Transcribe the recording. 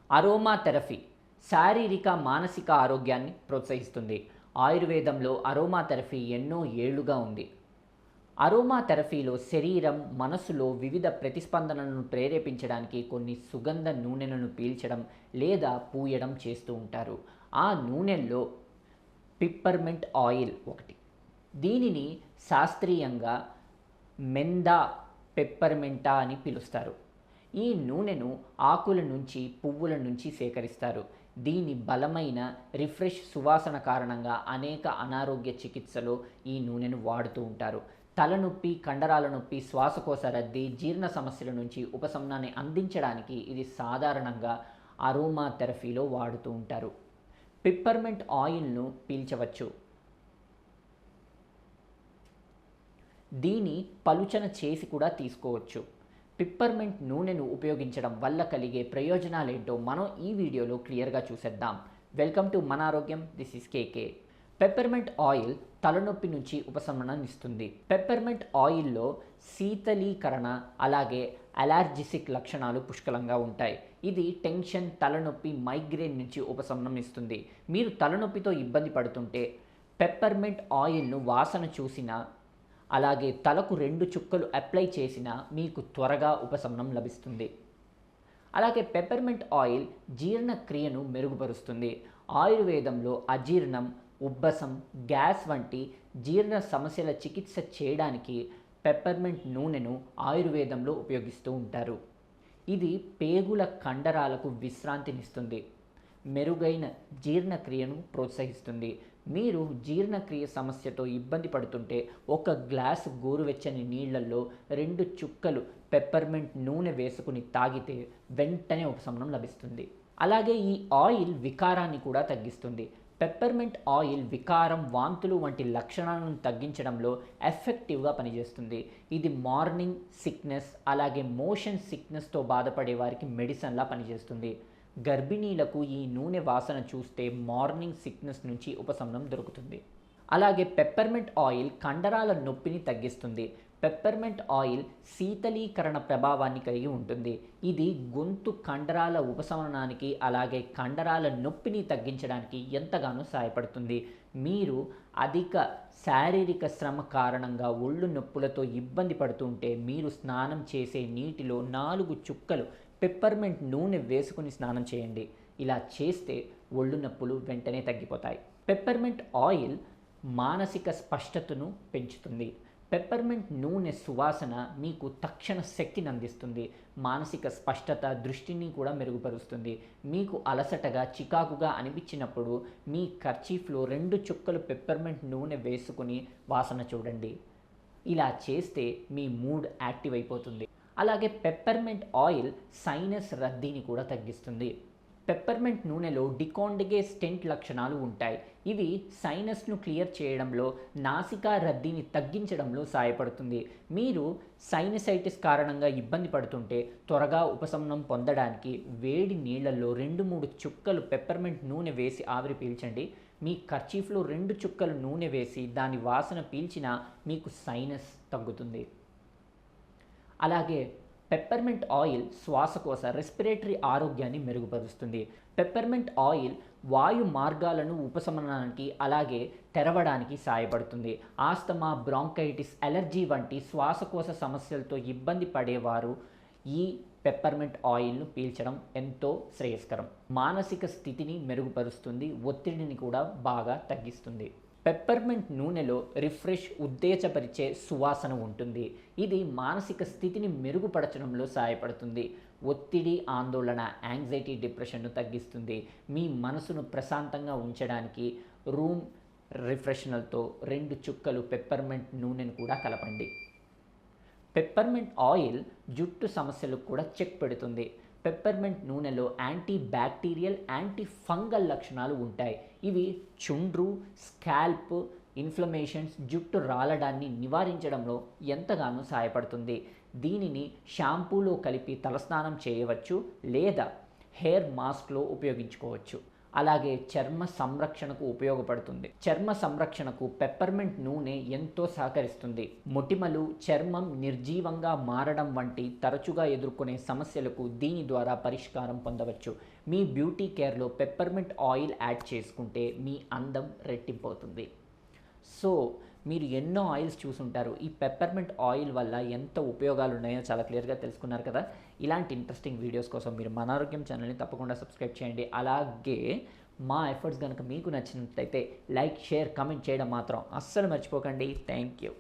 Aroma therapy శారీరక మానసిక ఆరోగ్యాన్ని ప్రోత్సహిస్తుంది. ఆయుర్వేదంలో అరోమా థెరపీ ఎన్నో ఏళ్లుగా ఉంది. అరోమా థెరపీలో శరీరం, మనసులో వివిధ ప్రతిస్పందనలను ప్రేరేపించడానికి కొన్ని సుగంధ నూనెలను పీల్చడం లేదా పూయడం చేస్తూ ఉంటారు. ఆ నూనెల్లో పిప్పర్మెంట్ ఆయిల్ ఒకటి. దీనిని శాస్త్రీయంగా మెందా పెప్పర్మెంటా అని పిలుస్తారు. ఈ నూనెను ఆకుల నుంచి, పువ్వుల నుంచి సేకరిస్తారు. దీని బలమైన రిఫ్రెష్ సువాసన కారణంగా అనేక అనారోగ్య చికిత్సలో ఈ నూనెను వాడుతూ ఉంటారు. తలనొప్పి, కండరాల నొప్పి, శ్వాసకోశ రద్దీ, జీర్ణ సమస్యల నుంచి ఉపశమనాన్ని అందించడానికి ఇది సాధారణంగా అరోమా థెరపీలో వాడుతూ ఉంటారు. పిప్పర్మెంట్ ఆయిల్ను పీల్చవచ్చు. దీని పలుచన చేసి కూడా తీసుకోవచ్చు. పిప్పర్మెంట్ నూనెను ఉపయోగించడం వల్ల కలిగే ప్రయోజనాలేంటో మనం ఈ వీడియోలో క్లియర్గా చూసేద్దాం. వెల్కమ్ టు మన ఆరోగ్యం. This is KK. Peppermint oil తలనొప్పి నుంచి ఉపశమనాన్నిస్తుంది. పెప్పర్మెంట్ ఆయిల్లో శీతలీకరణ అలాగే అలర్జిసిక్ లక్షణాలు పుష్కలంగా ఉంటాయి. ఇది టెన్షన్, తలనొప్పి, మైగ్రేన్ నుంచి ఉపశమనం ఇస్తుంది. మీరు తలనొప్పితో ఇబ్బంది పడుతుంటే పెప్పర్మెంట్ ఆయిల్ను వాసన చూసినా అలాగే తలకు 2 చుక్కలు అప్లై చేసినా మీకు త్వరగా ఉపశమనం లభిస్తుంది. అలాగే పెప్పర్మెంట్ ఆయిల్ జీర్ణక్రియను మెరుగుపరుస్తుంది. ఆయుర్వేదంలో అజీర్ణం, ఉబ్బసం, గ్యాస్ వంటి జీర్ణ సమస్యల చికిత్స చేయడానికి పెప్పర్మెంట్ నూనెను ఆయుర్వేదంలో ఉపయోగిస్తూ ఉంటారు. ఇది పేగుల కండరాలకు విశ్రాంతినిస్తుంది, మెరుగైన జీర్ణక్రియను ప్రోత్సహిస్తుంది. మీరు జీర్ణక్రియ సమస్యతో ఇబ్బంది పడుతుంటే ఒక గ్లాసు గోరువెచ్చని నీళ్లలో 2 చుక్కలు పెప్పర్మెంట్ నూనె వేసుకుని తాగితే వెంటనే ఉపశమనం లభిస్తుంది. అలాగే ఈ ఆయిల్ వికారాన్ని కూడా తగ్గిస్తుంది. పెప్పర్మెంట్ ఆయిల్ వికారం, వాంతులు వంటి లక్షణాలను తగ్గించడంలో ఎఫెక్టివ్గా పనిచేస్తుంది. ఇది మార్నింగ్ సిక్నెస్ అలాగే మోషన్ సిక్నెస్తో బాధపడే వారికి మెడిసిన్లా పనిచేస్తుంది. గర్భిణీలకు ఈ నూనె వాసన చూస్తే మార్నింగ్ సిక్నెస్ నుంచి ఉపశమనం దొరుకుతుంది. అలాగే పెప్పర్మెంట్ ఆయిల్ కండరాల నొప్పిని తగ్గిస్తుంది. పెప్పర్మెంట్ ఆయిల్ శీతలీకరణ ప్రభావాన్ని కలిగి ఉంటుంది. ఇది గొంతు కండరాల ఉపశమనానికి అలాగే కండరాల నొప్పిని తగ్గించడానికి ఎంతగానో సహాయపడుతుంది. మీరు అధిక శారీరక శ్రమ కారణంగా ఒళ్ళు నొప్పులతో ఇబ్బంది పడుతుంటే మీరు స్నానం చేసే నీటిలో 4 చుక్కలు పెప్పర్మెంట్ నూనె వేసుకుని స్నానం చేయండి. ఇలా చేస్తే ఒళ్ళు నొప్పులు వెంటనే తగ్గిపోతాయి. పెప్పర్మెంట్ ఆయిల్ మానసిక స్పష్టతను పెంచుతుంది. పెప్పర్మెంట్ నూనె సువాసన మీకు తక్షణ శక్తిని అందిస్తుంది. మానసిక స్పష్టత, దృష్టిని కూడా మెరుగుపరుస్తుంది. మీకు అలసటగా, చికాకుగా అనిపించినప్పుడు మీ కర్చీఫ్లో 2 చుక్కలు పెప్పర్మెంట్ నూనె వేసుకుని వాసన చూడండి. ఇలా చేస్తే మీ మూడ్ యాక్టివ్ అయిపోతుంది. అలాగే పెప్పర్మెంట్ ఆయిల్ సైనస్ రద్దీని కూడా తగ్గిస్తుంది. పెప్పర్మెంట్ నూనెలో డికాండిగే స్టెంట్ లక్షణాలు ఉంటాయి. ఇవి సైనస్ను క్లియర్ చేయడంలో, నాసికా రద్దీని తగ్గించడంలో సహాయపడుతుంది. మీరు సైనసైటిస్ కారణంగా ఇబ్బంది పడుతుంటే త్వరగా ఉపశమనం పొందడానికి వేడి నీళ్లలో 2-3 చుక్కలు పెప్పర్మెంట్ నూనె వేసి ఆవిరి పీల్చండి. మీ కర్చీఫ్లో 2 చుక్కలు నూనె వేసి దాని వాసన పీల్చినా మీకు సైనస్ తగ్గుతుంది. అలాగే పెప్పర్మెంట్ ఆయిల్ శ్వాసకోశ రెస్పిరేటరీ ఆరోగ్యాన్ని మెరుగుపరుస్తుంది. పెప్పర్మెంట్ ఆయిల్ వాయు మార్గాలను ఉపశమనానికి అలాగే తెరవడానికి సహాయపడుతుంది. ఆస్తమా, బ్రాంకైటిస్, అలర్జీ వంటి శ్వాసకోశ సమస్యలతో ఇబ్బంది పడేవారు ఈ పెప్పర్మెంట్ ఆయిల్ను పీల్చడం ఎంతో శ్రేయస్కరం. మానసిక స్థితిని మెరుగుపరుస్తుంది, ఒత్తిడిని కూడా బాగా తగ్గిస్తుంది. పెప్పర్మెంట్ నూనెలో రిఫ్రెష్, ఉత్తేజపరిచే సువాసన ఉంటుంది. ఇది మానసిక స్థితిని మెరుగుపరచడంలో సహాయపడుతుంది. ఒత్తిడి, ఆందోళన, యాంగ్జైటీ, డిప్రెషన్ను తగ్గిస్తుంది. మీ మనసును ప్రశాంతంగా ఉంచడానికి రూమ్ రిఫ్రెషనర్తో 2 చుక్కలు పెప్పర్మెంట్ నూనెను కూడా కలపండి. పెప్పర్మెంట్ ఆయిల్ జుట్టు సమస్యలకు కూడా చెక్ పెడుతుంది. పెప్పర్మెంట్ నూనెలో యాంటీ బ్యాక్టీరియల్, యాంటీ ఫంగల్ లక్షణాలు ఉంటాయి. ఇవి చుండ్రు, స్కాల్ప్ ఇన్ఫ్లమేషన్స్, జుట్టు రాలడాన్ని నివారించడంలో ఎంతగానో సహాయపడుతుంది. దీనిని షాంపూలో కలిపి తలస్నానం చేయవచ్చు లేదా హెయిర్ మాస్క్లో ఉపయోగించుకోవచ్చు. అలాగే చర్మ సంరక్షణకు ఉపయోగపడుతుంది. చర్మ సంరక్షణకు పెప్పర్మెంట్ నూనె ఎంతో సహకరిస్తుంది. మొటిమలు, చర్మం నిర్జీవంగా మారడం వంటి తరచుగా ఎదుర్కొనే సమస్యలకు దీని ద్వారా పరిష్కారం పొందవచ్చు. మీ బ్యూటీ కేర్లో పెప్పర్మెంట్ ఆయిల్ యాడ్ చేసుకుంటే మీ అందం రెట్టింపవుతుంది. సో మీరు ఎన్నో ఆయిల్స్ చూసుంటారు. ఈ పెప్పర్మెంట్ ఆయిల్ వల్ల ఎంత ఉపయోగాలు ఉన్నాయో చాలా క్లియర్గా తెలుసుకున్నారు కదా. ఇలాంటి ఇంట్రెస్టింగ్ వీడియోస్ కోసం మీరు మన ఆరోగ్యం ఛానల్ని తప్పకుండా సబ్స్క్రైబ్ చేయండి. అలాగే మా ఎఫర్ట్స్ కనుక మీకు నచ్చినట్లయితే లైక్, షేర్, కామెంట్ చేయడం మాత్రం అస్సలు మర్చిపోకండి. Thank you.